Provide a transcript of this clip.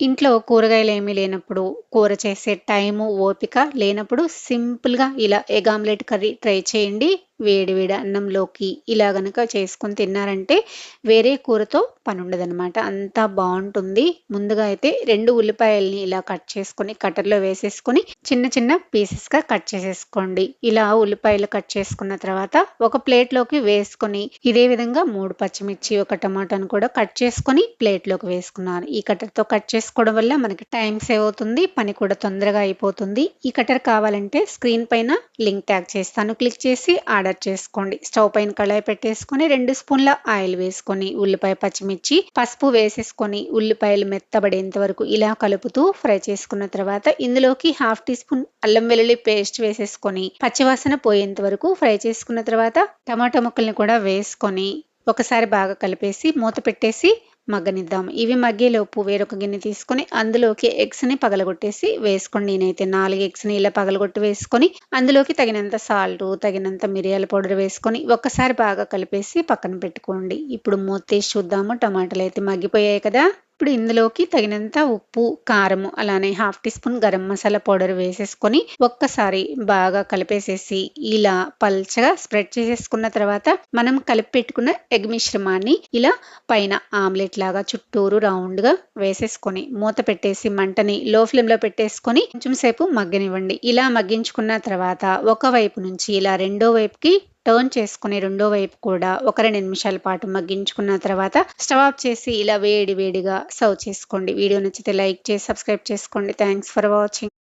ఇంట్లో కూరగాయలేమీ లేనప్పుడు, కూర చేసే టైము, ఓపిక లేనప్పుడు సింపుల్‌గా ఇలా ఎగ్ ఆమ్లెట్ కర్రీ ట్రై చేయండి. వేడి వేడి అన్నంలోకి ఇలా గనక చేసుకొని తిన్నారంటే వేరే కూరతో పనుండదనమాట. అంతా బావుంటుంది. ముందుగా అయితే 2 ఉల్లిపాయల్ని ఇలా కట్ చేసుకొని కట్టర్‌లో వేసేసుకొని చిన్న చిన్న పీసెస్‌గా కట్ చేసేసుకోండి. ఇలా ఉల్లిపాయలు కట్ చేసుకున్న తర్వాత ఒక ప్లేట్‌లోకి వేసుకొని ఇదే విధంగా 3 పచ్చిమిర్చి, ఒక టమాటాను కూడా కట్ చేసుకొని ప్లేట్‌లోకి వేసుకున్నాను. ఈ కట్టర్‌తో కట్ చేసుకోవడం వల్ల మనకి టైం సేవ్ అవుతుంది. పని కూడా తొందరగా అయిపోతుంది. ఈ కట్టర్ కావాలంటే స్క్రీన్ పైన లింక్ ట్యాగ్ చేస్తాను. క్లిక్ చేసి ఆర్డర్ చేసుకోండి. స్టవ్ పైన కళాయి పెట్టేసుకొని 2 స్పూన్ల ఆయిల్ వేసుకొని ఉల్లిపాయ, పచ్చిమిర్చి, పసుపు వేసేసుకొని ఉల్లిపాయలు మెత్తబడేంత వరకు ఇలా కలుపుతూ ఫ్రై చేసుకున్న తర్వాత ఇందులోకి హాఫ్ టీ స్పూన్ అల్లం వెల్లుల్లి పేస్ట్ వేసేసుకొని పచ్చివాసన పోయేంత వరకు ఫ్రై చేసుకున్న తర్వాత టమాటా ముక్కల్ని కూడా వేసుకొని ఒకసారి బాగా కలిపేసి మూత పెట్టేసి మగ్గనిద్దాం. ఇవి మగ్గేలోపు వేరొక గిన్నె తీసుకొని అందులోకి ఎగ్స్‌ని పగలగొట్టేసి వేసుకోండి. నేనైతే 4 ఎగ్స్‌ని ఇలా పగలగొట్టి వేసుకొని అందులోకి తగినంత సాల్టు, తగినంత మిరియాల పౌడర్ వేసుకొని ఒక్కసారి బాగా కలిపేసి పక్కన పెట్టుకోండి. ఇప్పుడు మూత తీసి చూద్దాము. టమాటాలైతే మగ్గిపోయాయి కదా! ఇప్పుడు ఇందులోకి తగినంత ఉప్పు, కారము అలానే half teaspoon garam masala powder వేసేసుకొని ఒక్కసారి బాగా కలిపేసేసి ఇలా పల్చగా స్ప్రెడ్ చేసేసుకున్న తర్వాత మనం కలిపి పెట్టుకున్న ఎగ్ మిశ్రమాన్ని ఇలా పైన ఆమ్లెట్ లాగా చుట్టూరు రౌండ్‌గా వేసేసుకొని మూత పెట్టేసి మంటని లో ఫ్లేమ్‌లో పెట్టేసుకొని కొంచెం సేపు మగ్గనివ్వండి. ఇలా మగ్గించుకున్న తర్వాత ఒకవైపు నుంచి ఇలా రెండో వైపుకి టర్న్ చేసుకొని రెండో వైపు కూడా ఒక 2 నిమిషాల పాటు మగ్గించుకున్న తర్వాత స్టవ్ ఆఫ్ చేసి ఇలా వేడి వేడిగా సర్వ్ చేసుకోండి. వీడియో నచ్చితే లైక్ చేసి సబ్స్క్రైబ్ చేసుకోండి. Thanks for watching.